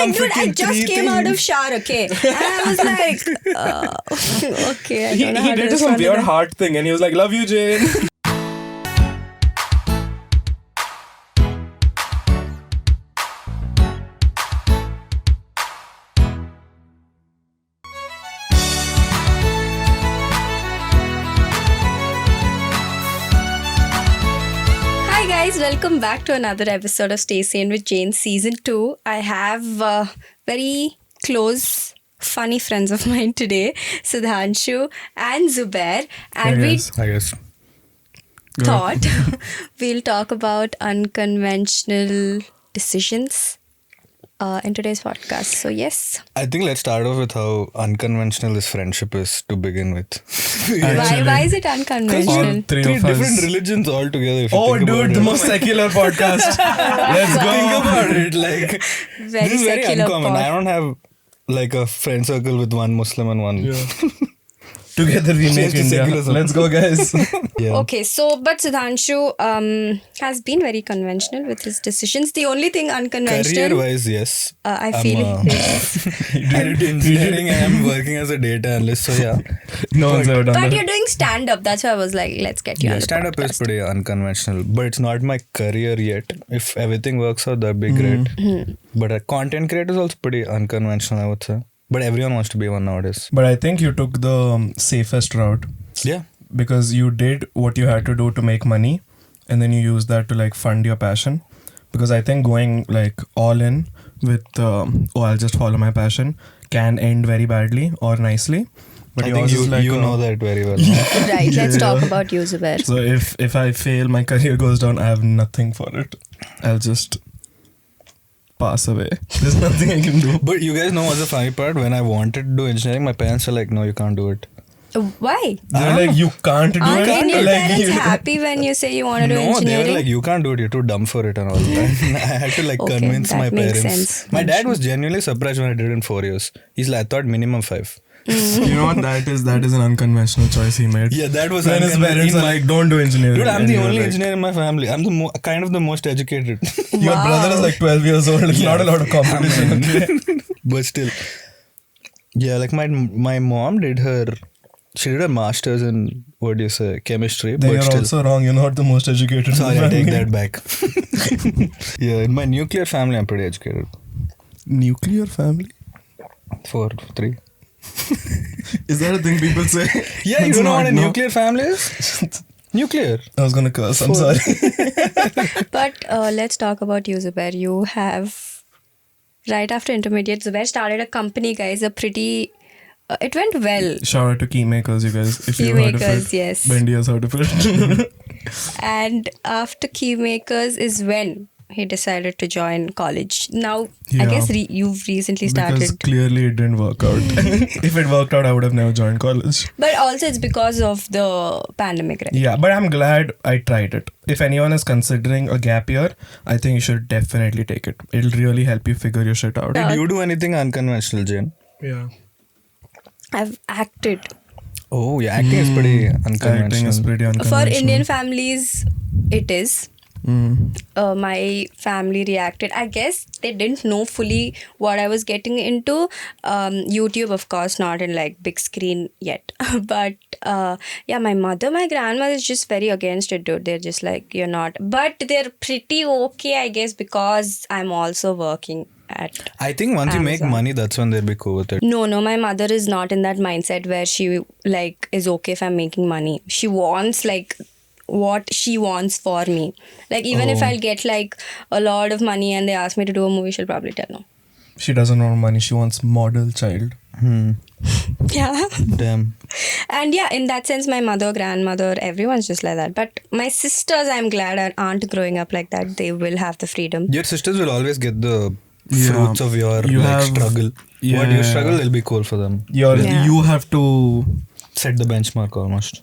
like, dude, I freaking just 3 came out of things. shower, okay? And I was like, okay, I don't know how He to did some respond to weird that. heart thing and he was like, love you, Jane. Hi guys, welcome back to another episode of Stay Sane with Jane Season 2. I have very close, funny friends of mine today, Sudhanshu and Zubair. And we I guess. thought we'll talk about unconventional decisions in today's podcast. So yes. I think let's start off with how unconventional this friendship is to begin with. Why is it unconventional? All three Three of us. different religions all together. If you Oh, think dude, about the it. most secular podcast. Let's go. Think about it. Like, Very this is very secular uncommon. pod. I don't have like a friend circle with one Muslim and one. Together we make Change to India. secularism. Let's go, guys. Yeah. Okay, so but Sudhanshu has been very conventional with his decisions. The only thing unconventional, Career-wise, yes. I feel is, I did engineering and I'm working as a data analyst. So yeah, No one's ever done but that. you're doing stand-up. That's why I was like, let's get you on the stand-up is podcast. pretty unconventional, but it's not my career yet. If everything works out, that'd be great. But a content creator is also pretty unconventional, I would say. But everyone wants to be one nowadays. But I think you took the safest route Yeah. because you did what you had to do to make money and then you used that to like fund your passion. Because I think going like all in with, I'll just follow my passion can end very badly or nicely. But I think yours is like you a- know that very well. Right, let's talk about you, Zubair. So if I fail, my career goes down, I have nothing for it. I'll just pass away. There's nothing I can do. But you guys know what's the funny part? When I wanted to do engineering, my parents were like, no, you can't do it. Why? They're like, you can't do Aren't it. Indian Like, parents you- happy when you say you want to do No, they were engineering? like, you can't do it. You're too dumb for it and all that. I had to like Okay, convince that my makes parents. sense. My dad was genuinely surprised when I did it in 4 years. He's like, I thought minimum 5. You know what? That is an unconventional choice he made. Yeah, that was When his unconventional. parents are like, don't do engineering. Dude, I'm And the you're only like, engineer in my family. I'm the kind of the most educated. Your brother is like 12 years old. It's not a lot of competition. Okay? But still. Yeah, like my mom did her master's in, what do you say, chemistry. Then but you're still. also wrong. You're not the most educated. Sorry, in I the take family. that back. Yeah, in my nuclear family, I'm pretty educated. Nuclear family? 4, 3. Is that a thing people say? Yeah, you It's don't know not, what a no. nuclear family is? Nuclear. I was gonna curse. I'm sorry. But let's talk about you, Zubair. You have, right after intermediate, Zubair started a company, guys. A pretty, it went well. Shout out to Keymakers, you guys. If you've heard of Keymakers, it. yes. Bendi has heard of it. And after Keymakers is when he decided to join college. Now, I Yeah. guess you've recently Because started. clearly it didn't work out. If it worked out, I would have never joined college. But also it's because of the pandemic, right? Yeah, but I'm glad I tried it. If anyone is considering a gap year, I think you should definitely take it. It'll really help you figure your shit out. Did you do anything unconventional, Jane? Yeah. I've acted. Oh, yeah, acting is pretty unconventional. Acting is pretty For unconventional. Indian families, it is. Mm. My family reacted. I guess they didn't know fully what I was getting into. YouTube, of course, not in like big screen yet. But yeah, my mother, my grandmother is just very against it, dude. They're just like, you're not. But they're pretty okay, I guess, because I'm also working at. I think once you make Amazon. money, that's when they'll be cool with it. No, my mother is not in that mindset where she like is okay if I'm making money. She wants like what she wants for me. Like even if I'll get like a lot of money and they ask me to do a movie, she'll probably tell no. She doesn't want money. She wants model child. Yeah. Damn. And yeah, in that sense, my mother, grandmother, everyone's just like that. But my sisters, I'm glad, aren't growing up like that. They will have the freedom. Your sisters will always get the Yeah. fruits of your You like, have- struggle. Yeah. What you struggle will be cool for them. Yeah. You have to Set the benchmark almost.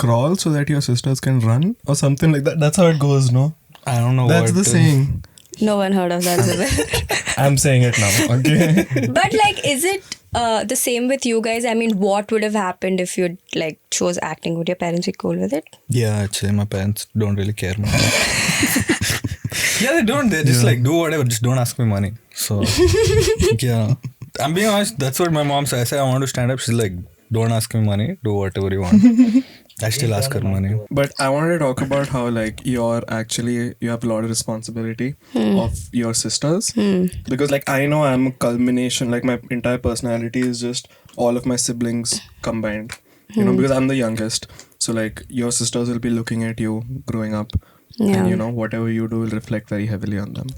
crawl so that your sisters can run or something like that. That's how it goes, no? I don't know That's what. the saying. No one heard of that, Zubair. I'm saying it now, okay? But like, is it the same with you guys? I mean, what would have happened if you like chose acting? Would your parents be cool with it? Yeah, actually, my parents don't really care much. Yeah, they don't. They just like do whatever. Just don't ask me money. So yeah, I'm being honest. That's what my mom said. I said I want to stand up. She's like, don't ask me money. Do whatever you want. I still ask her money. But I wanted to talk about how like you have a lot of responsibility of your sisters, because like I know I'm a culmination, like my entire personality is just all of my siblings combined, you know, because I'm the youngest. So like your sisters will be looking at you growing up, and you know whatever you do will reflect very heavily on them.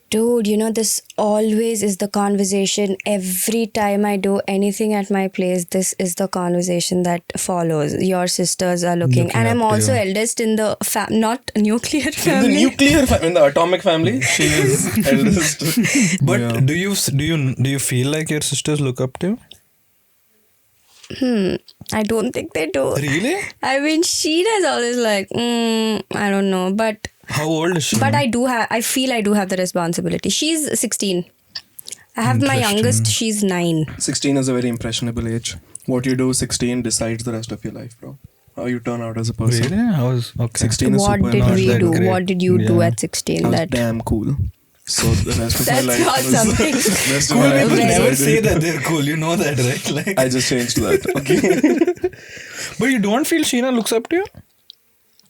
Dude, you know, this always is the conversation. Every time I do anything at my place, this is the conversation that follows. Your sisters are looking and I'm up to also you. eldest in the not nuclear In the family. nuclear in the atomic family, she is eldest. But Yeah. do you feel like your sisters look up to you? I don't think they do. Really? I mean, Sheena's always like, I don't know, but How old is she? I feel I do have the responsibility. She's 16. I have my Interesting. youngest, she's 9. 16 is a very impressionable age. What you do 16 decides the rest of your life, bro. How you turn out as a person. Really? I was okay. 16 is What super did not we that do? great. What did you do Yeah. at 16? I was That damn cool. So the rest of my That's life not was something. rest of Cool my life people was never decided. say that they're cool. You know that, right? Like, I just changed that. Okay. but you don't feel Sheena looks up to you?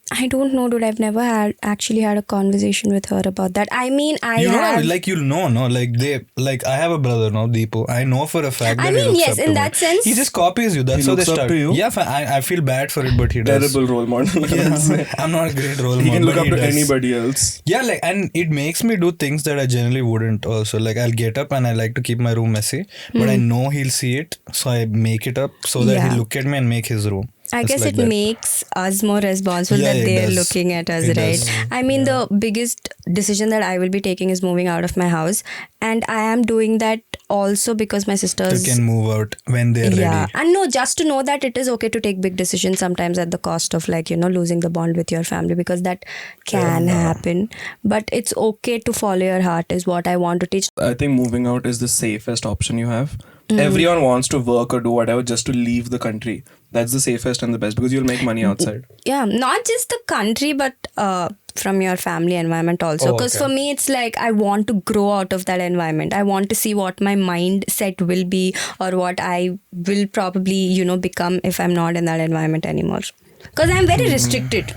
I don't know, dude. I've never actually had a conversation with her about that. I mean, I You know, have. like you'll know, no? Like I have a brother now, Deepu. I know for a fact that I he mean, looks yes, up in to that me. sense- He just copies you. That's He how they looks up start. to you? Yeah, I feel bad for it, but he does. Terrible role model. Yeah, I'm not a great role model. He can look but up to does. anybody else. Yeah, like, and it makes me do things that I generally wouldn't also. Like, I'll get up and I like to keep my room messy, but I know he'll see it, so I make it up so that Yeah. he'll look at me and make his room. I Just guess like it that. makes us more responsible Yeah, that it they're does. looking at us, It right? does. I mean, the biggest decision that I will be taking is moving out of my house, and I am doing that also because my You sisters. can move out when they're Yeah, ready. and no, just to know that it is okay to take big decisions sometimes at the cost of, like, you know, losing the bond with your family, because that can happen. But it's okay to follow your heart, is what I want to teach. I think moving out is the safest option you have. Everyone wants to work or do whatever just to leave the country. That's the safest and the best because you'll make money outside. Yeah, not just the country, but from your family environment also. Oh, Because okay. for me, it's like I want to grow out of that environment. I want to see what my mindset will be, or what I will probably, you know, become if I'm not in that environment anymore. Because I'm very restricted.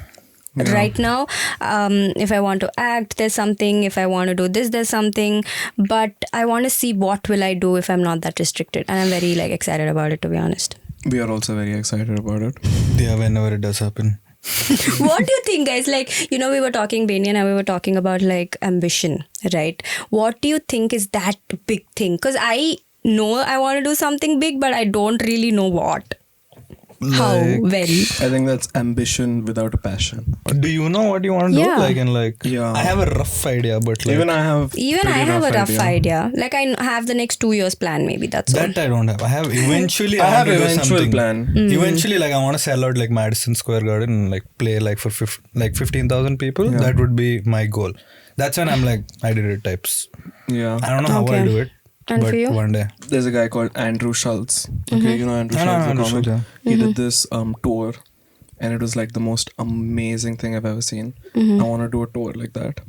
Right now, if I want to act, there's something. If I want to do this, there's something. But I want to see what will I do if I'm not that restricted. And I'm very excited about it, to be honest. We are also very excited about it. Yeah, whenever it does happen. What do you think, guys? We were talking, Bendi and I, we were talking about ambition, right? What do you think is that big thing? Because I know I want to do something big, but I don't really know what. How? When? I think that's ambition without a passion. Do you know what you want to Yeah. do? Yeah. I have a rough idea, but Even I have Even I pretty have a rough idea. I have the next 2 years plan, maybe. That's all. that I don't have. I have eventually. I have want to do eventual something. plan. Eventually, I want to sell out Madison Square Garden and play for 15,000 people. That would be my goal. That's when I'm I did it types. Yeah. I don't know how I'll do it, And but for you? one day. There's a guy called Andrew Schultz. Okay, you know Andrew I know Schultz, the Andrew comic? Schultz, He did this tour, and it was the most amazing thing I've ever seen. I want to do a tour like that.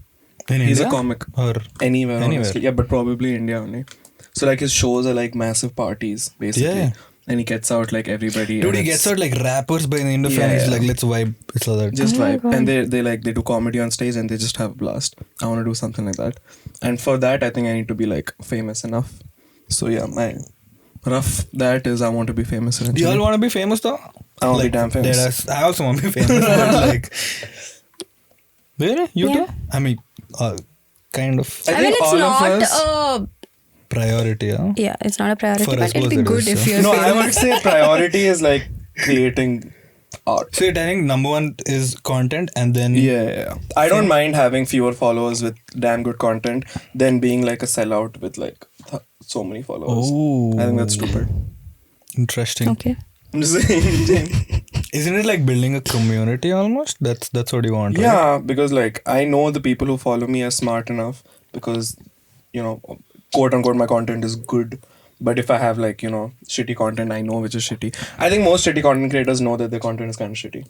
In He's India? a comic. Or Anywhere, Anywhere. honestly. Yeah, but probably India only. So his shows are massive parties, basically. Yeah. And he gets out everybody. dude, and he it's gets out rappers by the end of Yeah, it. He's yeah. let's vibe. It's like that. just Oh my vibe. God. And they do comedy on stage and they just have a blast. I want to do something like that. And for that, I think I need to be famous enough. So yeah, my rough that is I want to be famous Do eventually. you all want to be famous though? I want to be damn famous. I also want to be famous. But really? You Yeah. too? I mean, kind of I I mean, think it's all of not us- priority, huh? yeah, it's not a priority, For but us it'll be both it good is, if yeah. you're No, I famous. would say priority is creating art. So I think number one is content, and then Yeah. I don't mind having fewer followers with damn good content than being a sellout with so many followers. Oh. I think that's stupid. Interesting. Okay. I'm just saying. Isn't it building a community almost? That's what you want, right? Yeah, because I know the people who follow me are smart enough because, quote unquote, my content is good. But if I have shitty content, I know which is shitty. I think most shitty content creators know that their content is kind of shitty.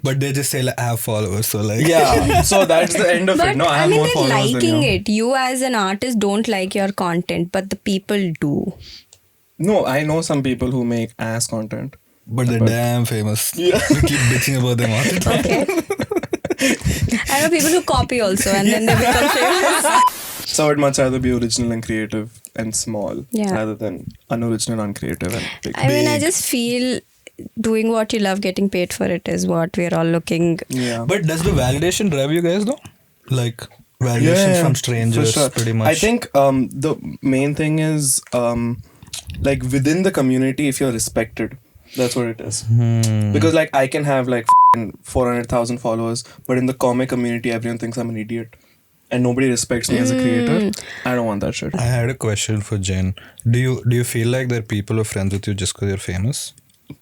But they just say like, I have followers, so like Yeah, so that's the end of But it. No, I I have mean, more they're followers liking than you. it. You as an artist don't like your content, but the people do. No, I know some people who make ass content. but they're damn famous. Yeah. We keep bitching about them all the time. Okay. I know people who copy also, and then they become famous. So I'd much rather be original and creative and small Yeah. rather than unoriginal, uncreative and big. I mean, I just feel doing what you love, getting paid for it is what we're all looking. Yeah. But does the validation drive you guys though? Like validation from strangers, for sure. pretty much. I think the main thing is like within the community, if you're respected, that's what it is. Because like I can have like 400,000 followers, but in the comic community, everyone thinks I'm an idiot. And nobody respects me as a creator. I don't want that shit. I had a question for Jen. Do you feel like there are people who are friends with you just because you're famous?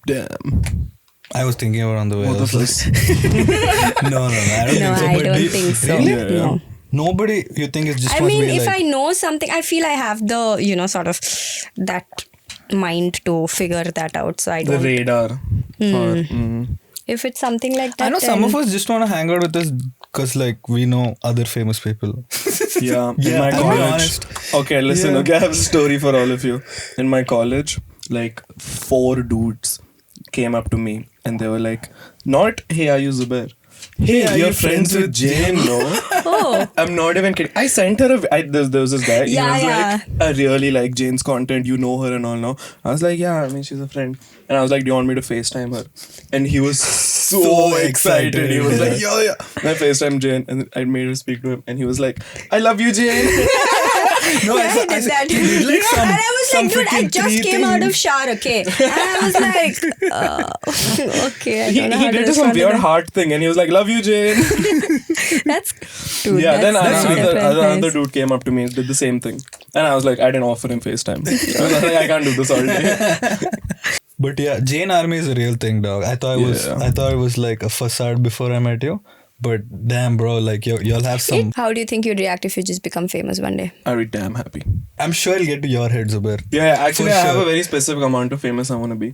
Damn. I was thinking about on the way. What I the was like, no, I don't No, think so. I But don't do you- think so. Really? Yeah. No. Nobody, you think it's just I must mean, be if like, I know something, I feel I have the, sort of that mind to figure that out. So I The don't. radar. For, If it's something like that, I know some then- of us just want to hang out with us because like we know other famous people. Yeah, in Yeah, my I'll be college. honest. Okay, listen, Yeah. okay, I have a story for all of you. In my college, like 4 dudes came up to me and they were like, not, hey, are you Zubair? Hey, are you're you friends with Jane, no? Oh. I'm not even kidding. I sent her there was this guy. Yeah, he was yeah. like, I really like Jane's content. You know her and all now. I was like, yeah, I mean, she's a friend. And I was like, do you want me to FaceTime her? And he was so excited. He was like, yeah. And I FaceTime Jane and I made her speak to him. And he was like, I love you, Jane. No, Yeah, I did that. he did like some, And I was some like, dude, I freaking just three came out things. of shower, okay? And I was like, okay, I he don't know how to did some respond to weird that. heart thing. And he was like, love you, Jane. That's, dude, Yeah, then that's another nice. dude came up to me and did the same thing. And I was like, I didn't offer him FaceTime. I was like, I can't do this all day. But yeah, Jane Army is a real thing, dog. I thought it was like a facade before I met you. But damn, bro, like you'll have some. How do you think you'd react if you just become famous one day? I'd be damn happy. I'm sure it'll get to your head, Zubair. Yeah, actually, For I have sure. a very specific amount of famous I want to be.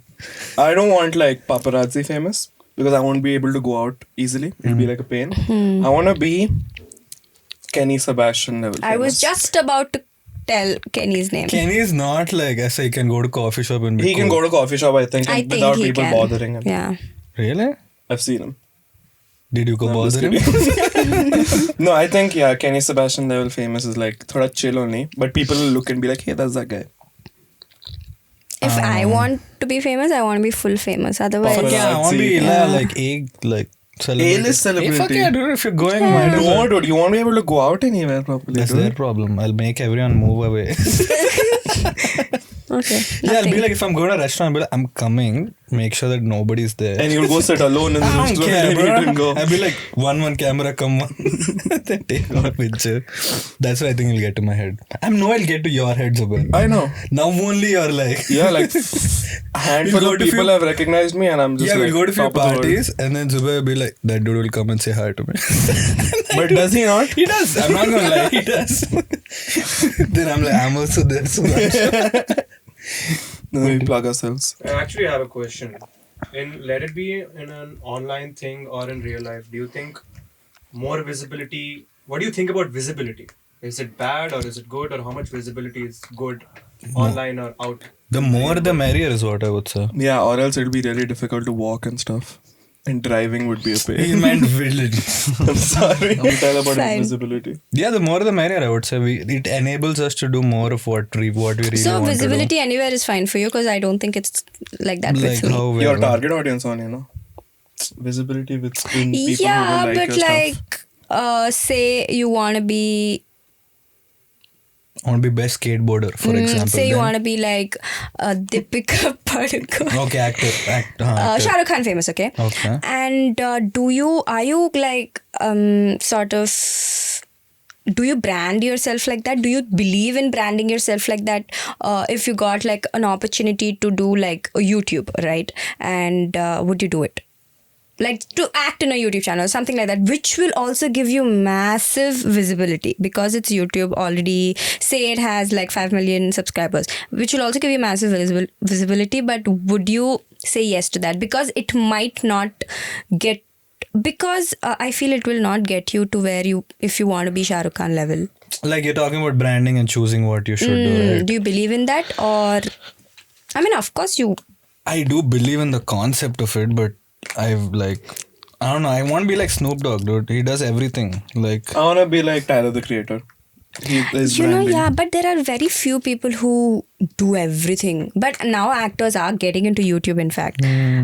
I don't want like paparazzi famous because I won't be able to go out easily. It'll be like a pain. I want to be Kenny Sebastian level. I was famous. just about to tell Kenny's name. Kenny is not like I say he can go to coffee shop and be He can cool. go to coffee shop, I think, I and think without he people can. bothering him. Yeah. Really? I've seen him. Did you go No, I'm just bother him? kidding. No, I think Kenny Sebastian level famous is like thoda chill only, but people will look and be like, hey, that's that guy. If I want to be famous, I want to be full famous. Otherwise, Paparazzi. Yeah, I want to be Yeah. like celebrity. A-list celebrity. Fuck yeah, dude. If you're going, might as well. No, dude, you won't be able to go out anywhere properly. That's dude. their problem. I'll make everyone move away. okay. Yeah, I'll nothing. be like, if I'm going to a restaurant, I'll be like, I'm coming. Make sure that nobody's there. And you'll go sit alone in the I don't restaurant care, and eat and bro. go. I'll be like, one camera, come on. Then take one picture. That's what I think will get to my head. I'll get to your head, Zubair. I know. Now only you're like... Yeah, like a handful We'll go of to people few- have recognized me and I'm just Yeah, like we'll go to few top of the world. parties and then Zubair will be like, that dude will come and say hi to me. But does he not? He does. I'm not going to lie. He does. Then I'm like, I'm also there. So Then we plug ourselves. I actually have a question. Let it be in an online thing or in real life, do you think more visibility, what do you think about visibility? Is it bad or is it good, or how much visibility is good online or out? the more the merrier is what I would say. Yeah, or else it'll be really difficult to walk and stuff. And driving would be a He pain. meant village. I'm sorry. You tell about Fine. invisibility. Yeah, the more the merrier, I would say. It enables us to do more of what we really So want visibility anywhere is fine for you because I don't think it's like that to do. with Like me. how we Your are. target audience on, visibility with in people Yeah, who will like but your stuff. like, say you want to be, I want to be best skateboarder, for example. say you then- want to be like Deepika Padukone. Okay, actor. Shah Rukh Khan famous, okay? Okay. And are you like sort of, do you brand yourself like that? Do you believe in branding yourself like that? If you got like an opportunity to do like a YouTube, right? And would you do it? Like to act in a YouTube channel, something like that, which will also give you massive visibility because it's YouTube already. Say it has like 5 million subscribers, which will also give you massive visibility. But would you say yes to that? Because it might not get because I feel it will not get you to where if you want to be Shah Rukh Khan level. Like you're talking about branding and choosing what you should do, right? Do you believe in that? Or, I mean, of course you. I do believe in the concept of it, but I don't know. I want to be like Snoop Dogg, dude. He does everything. Like, I wanna be like Tyler the Creator. He is branding. Yeah, but there are very few people who do everything. But now actors are getting into YouTube, in fact.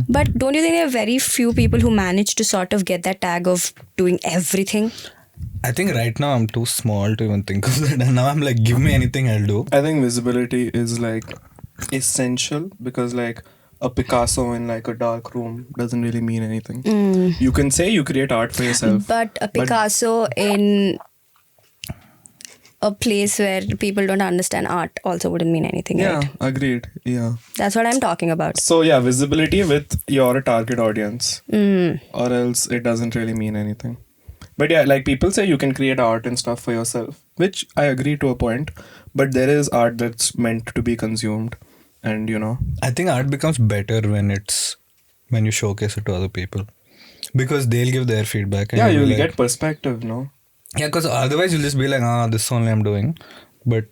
But don't you think there are very few people who manage to sort of get that tag of doing everything? I think right now I'm too small to even think of that. And now I'm like, give me anything, I'll do. I think visibility is like essential because like a Picasso in like a dark room doesn't really mean anything. You can say you create art for yourself. But a Picasso in a place where people don't understand art also wouldn't mean anything, Yeah, right? agreed. Yeah. That's what I'm talking about. So yeah, visibility with your target audience, or else it doesn't really mean anything. But yeah, like people say you can create art and stuff for yourself, which I agree to a point. But there is art that's meant to be consumed, and you know. I think art becomes better when you showcase it to other people. Because they'll give their feedback. And Yeah, you'll you'll be like, get perspective, no? Yeah, because otherwise you'll just be like, this only I'm doing. But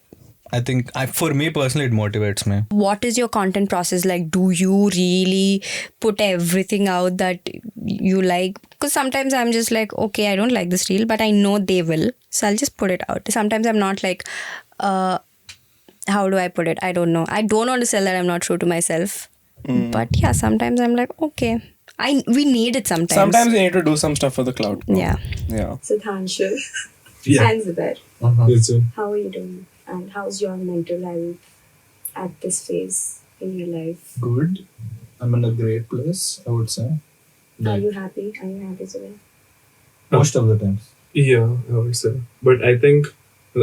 I think, for me personally, it motivates me. What is your content process like? Do you really put everything out that you like? Because sometimes I'm just like, okay, I don't like this reel, but I know they will. So I'll just put it out. Sometimes I'm not like, how do I put it? I don't know. I don't want to sell that I'm not true to myself. But yeah, sometimes I'm like, okay. We need it sometimes. Sometimes you need to do some stuff for the cloud. No? Yeah. Yeah. Sudhanshu Yeah. and Zubair, Yes, sir. how are you doing? And how's your mental health at this phase in your life? Good. I'm in a great place, I would say. Are you happy? Are you happy, Zubair? Most of the times. Yeah, I would say. But I think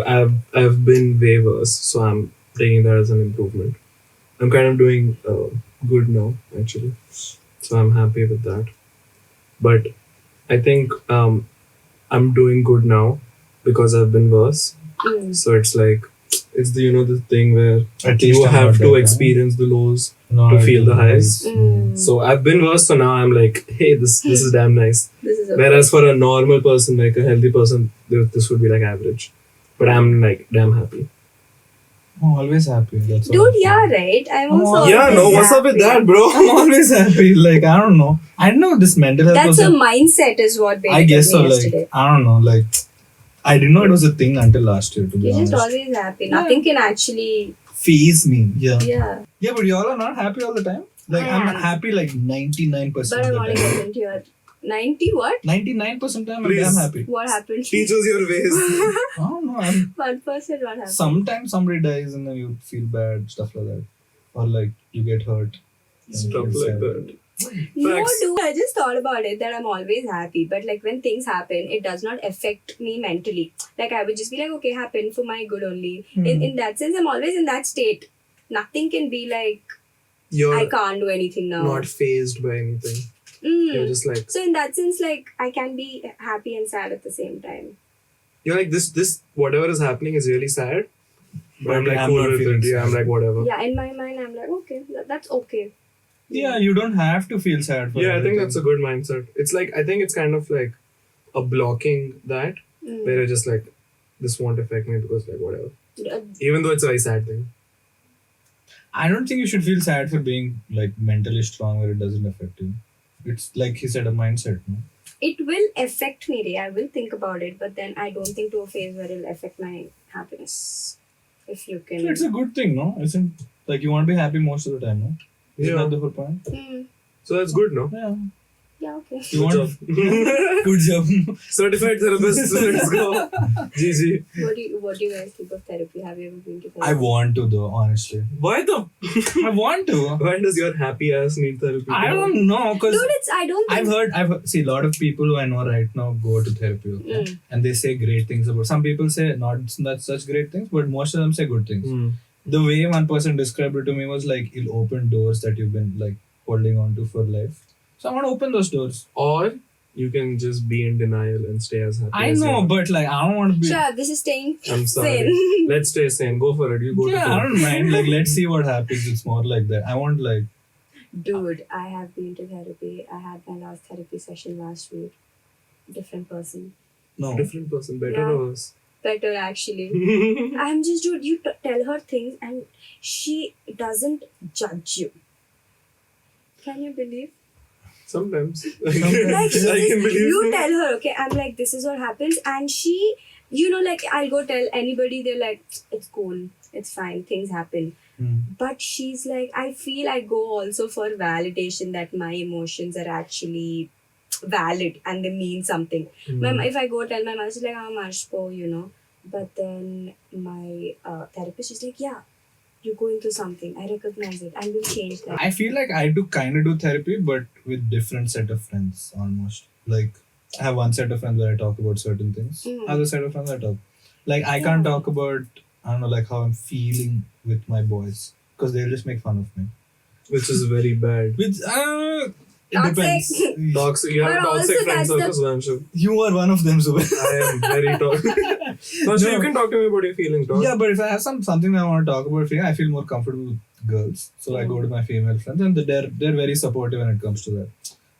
I've been way worse, so I'm taking that as an improvement. I'm kind of doing good now, actually. So I'm happy with that. But I think I'm doing good now because I've been worse. So it's like, it's the thing where At least you I'm have not to that, huh? experience the lows No, to I feel the do. highs. Mm. So I've been worse, so now I'm like, hey, this is damn nice. This is okay. Whereas for a normal person, like a healthy person, this would be like average. But I'm like damn happy. I'm always happy. That's all. Dude, yeah, right. I'm also. Yeah, always no, what's up with happy. that, bro? I'm always happy. Like, I don't know. I know this mental health That's was a mindset, is what Bendi I guess so. told me Like, yesterday. I don't know. Like, I didn't know it was a thing until last year, to be You're just honest. always happy. Nothing can actually. Fees me. Yeah. Yeah. Yeah, but y'all are not happy all the time. Like, I I'm am. happy like 99% But of I the want to time. get into your 90 what? 99% of the time, Please. I'm happy. What happened? Teach us your ways. I don't know. 1% what happened? Sometimes somebody dies and then you feel bad, stuff like that. Or like you get hurt. and Stuff you feel like sad. that. No, Facts. dude, I just thought about it that I'm always happy. But like when things happen, it does not affect me mentally. Like I would just be like, okay, happen for my good only. In that sense, I'm always in that state. Nothing can be like, You're I can't do anything now. not phased by anything. Mm. You're just like, So in that sense, like I can be happy and sad at the same time. you're like this whatever is happening is really sad. But I'm But like I'm cool not with feeling it. Yeah, I'm sad. like whatever. Yeah, in my mind, I'm like, okay, that's okay. Yeah, you don't have to feel sad for Yeah, I think everything. that's a good mindset. It's like, I think it's kind of like a blocking that Mm. where you're just like, this won't affect me because like whatever. Uh, Even though it's a very sad thing. I don't think you should feel sad for being like mentally strong where it doesn't affect you. It's like he said, a mindset. No? It will affect me, Ray. I will think about it, but then I don't think to a phase where it'll affect my happiness. If you can. It's a good thing, no? Isn't like you want to be happy most of the time, no? Isn't Yeah. that the whole point? Mm. So that's good, no? Yeah. Yeah, okay. You Good want job. good job. Certified therapist. Let's go. GG. What do you guys think of therapy? Have you ever been to therapy? I want to though, honestly. Why the? I want to. Why does your happy ass need therapy? I don't know, cause Dude, I don't think. I've heard, see a lot of people who I know right now go to therapy, okay? Mm. And they say great things about. Some people say not such great things, but most of them say good things. Hmm. The way one person described it to me was like it'll open doors that you've been like holding on to for life. So I want to open those doors. Or you can just be in denial and stay as happy I as you know, are. but like I don't want to be. Sure, this is staying I'm sorry. sane. Let's stay sane. Go for it. You go Yeah, to I therapy. don't mind. Like let's see what happens. It's more like that. I want like Dude, I have been to therapy. I had my last therapy session last week. Different person. No. Different person, better Yeah. or worse? Better actually. I'm just, dude, you tell her things and she doesn't judge you. Can you believe? Sometimes. Like, she I just, can believe you it. tell her, okay, I'm like, this is what happens. And she, you know, like, I'll go tell anybody, they're like, it's cool, it's fine, things happen. But she's like, I feel I go also for validation that my emotions are actually valid and they mean something. If I go tell my mom, she's like, I'm Ashpo, you know. But then my therapist is like, yeah, you're going through something. I recognize it and we'll change that. I feel like I do kind of do therapy, but with different set of friends almost. Like I have one set of friends where I talk about certain things. Other set of friends I talk. Like I can't talk about, I don't know, like how I'm feeling with my boys because they'll just make fun of me. Which is very bad. Which it Toxic. depends. Toxic. You have But a toxic also friend that's circle, Sudhanshu. You are one of them, Zubair. I am very toxic. No, you can talk to me about your feelings, dog. Yeah, but if I have something I want to talk about, I feel more comfortable with girls. So I go to my female friends, and they're very supportive when it comes to that.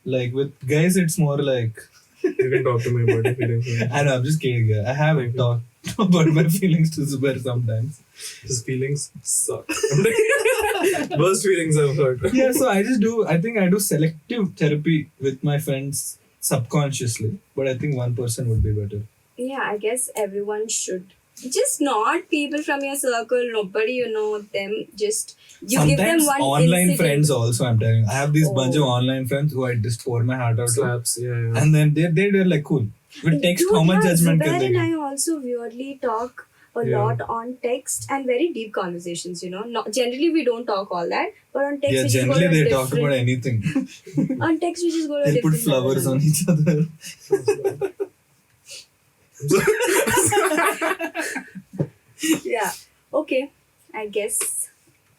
Like with guys, it's more like You can talk to me about your feelings. I know. I'm just kidding. Yeah. I have talked about my feelings to Zubair sometimes. His feelings suck. Worst feelings I've heard. Yeah, so I think I do selective therapy with my friends subconsciously, but I think one person would be better. Yeah, I guess everyone should. Just not people from your circle, nobody you know them. Just you give them Sometimes one online incident. friends also, I'm telling you. I have this bunch of Oh. online friends who I just pour my heart out to. Slaps, yeah. And then they're like, cool. With text, Dude, how much yeah, judgment can Zubair they and give? I also weirdly talk a Yeah. lot on text and very deep conversations, you know. Not, generally, we don't talk all that, but on text, Yeah, we just go generally to a they talk different- about anything. On text, we just go to a They put different flowers level. on each other. Yeah. Okay. I guess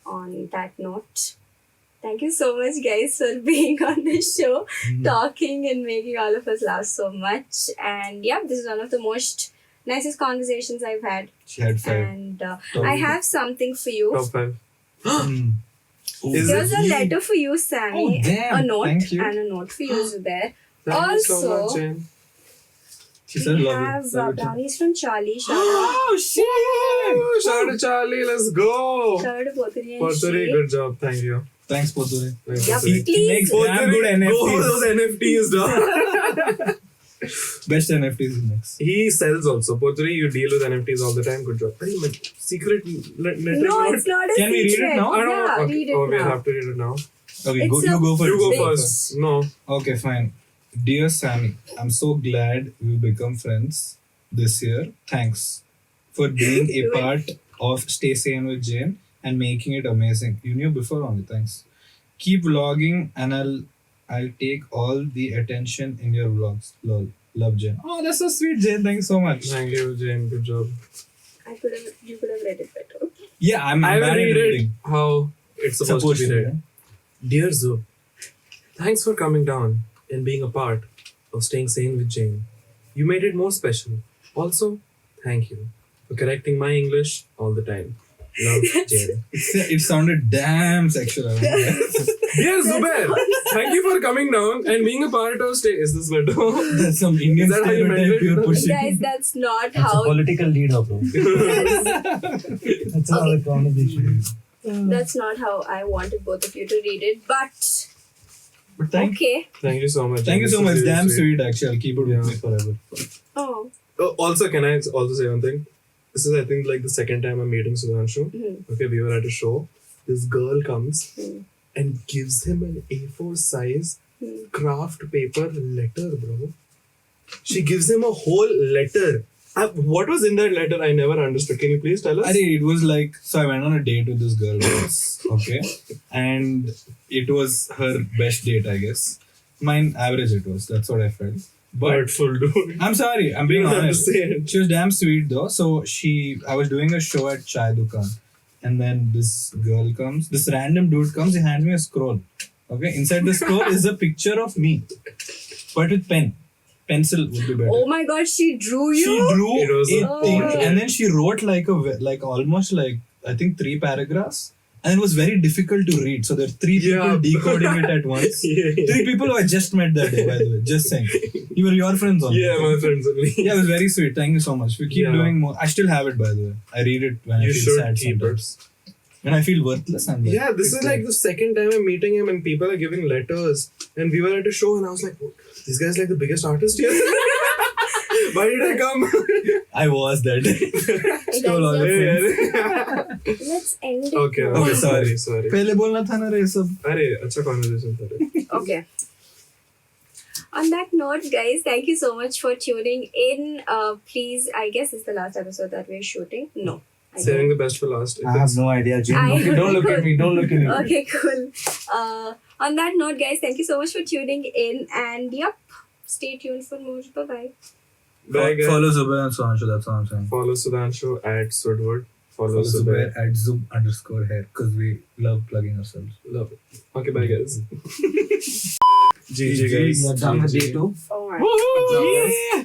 on that note, thank you so much, guys, for being on the show, talking and making all of us laugh so much. And yeah, this is one of the most nicest conversations I've had. She had 5. And I have something for you. Top 5. Mm. Is There's it? a letter for you, Sammy. Oh, damn. A note Thank you. and a note for you, Zubair. Thank you so Also, much, Jane. She said we love have you. brownies from Charlie. Shout Oh, shit! Woo! Shout out to Charlie, let's go! out to Poturi and Porturi, Shri. good job, thank you. Thanks, Poturi. Thanks, Yeah, Porturi. please. Makes damn good Porturi, go for NFTs. those NFTs, dog. Best NFTs is next. He sells also. Porturi, you deal with NFTs all the time, good job. Hey, man, secret letter No, note? it's not a Can we read it secret. now? I don't Yeah, know. Okay. read it Oh, we'll now. have to read it now. Okay, It's you go first. You go Big. first. No. Okay, fine. Dear Sammy, I'm so glad we become friends this year. Thanks for being a part of Stay Sane with Jane and making it amazing. You knew before only. Thanks. Keep vlogging and I'll take all the attention in your vlogs. Lol. Love, Jane. Oh, that's so sweet, Jane. Thank you so much. Thank you, Jane. Good job. You could have read it better. Yeah, I'm I will bad at read it reading. how it's supposed to be read. Dear Zub, thanks for coming down and being a part of Staying Sane with Jane. You made it more special. Also, thank you for correcting my English all the time. Love, Jane. It sounded damn sexual. I don't know. Dear Zubair, thank you for coming down and being a part of Stay. Is this better? That's some Indian Is that how you meant stereotype it? you're pushing. Guys, that's not That's a how. political leader, bro. That's how the conversation is. That's not how I wanted both of you to read it. But But thank okay. Thank you so much. you This so is much. really Damn sweet, actually. I'll keep it with Yeah. me forever. Oh. Also, can I also say one thing? This is, I think, like the second time I'm meeting Sudhanshu. Okay, we were at a show. This girl comes and gives him an A4 size craft paper letter, bro. She gives him a whole letter. What was in that letter? I never understood. Can you please tell us? It was like, so I went on a date with this girl once, okay? And it was her best date, I guess. Mine average it was. That's what I felt. But Hurtful, dude. I'm sorry, I'm being You don't have to honest. say it. She was damn sweet though. So I was doing a show at Chai Dukan. And then this random dude comes, he hands me a scroll. Okay, inside the scroll is a picture of me, but with pen. Pencil would be better. Oh my god, she drew you? She drew It was a a thing portrait. and then she wrote like almost like I think 3 paragraphs and it was very difficult to read. So there are 3 people Yeah. decoding it at once. Yeah. 3 people who I just met that day, by the way. Just saying. You were your friends on Yeah, my friends only. Yeah, it was very sweet. Thank you so much. We keep Yeah. doing more. I still have it, by the way. I read it when You I feel should sad keep it. sometimes. When I feel worthless, I'm like, Yeah, this is like the second time I'm meeting him and people are giving letters. And we were at a show and I was like, this guy's like the biggest artist here. Why did I come? I was that day. Stole all the friends. Let's end it. Okay, now. okay, sorry. पहले बोलना था ना रे सब. अरे अच्छा conversation था रे. Okay. On that note, guys, thank you so much for tuning in. Please, I guess it's the last episode that we're shooting. No. I Saving the best for last. I have no idea, Jim. I- Okay, don't look at me. Don't look at me. Okay, cool. On that note, guys, thank you so much for tuning in. And yep, stay tuned for more. Bye-bye. Bye guys. Follow Zubair and Sudhanshu, that's what I'm saying. Follow Sudhanshu at Sudwood. Follow Follow Zubair. Zubair at Zub_hair because we love plugging ourselves. Love it. Okay, bye guys. GG guys. We are done with GG. day 2. Oh my. Yeah.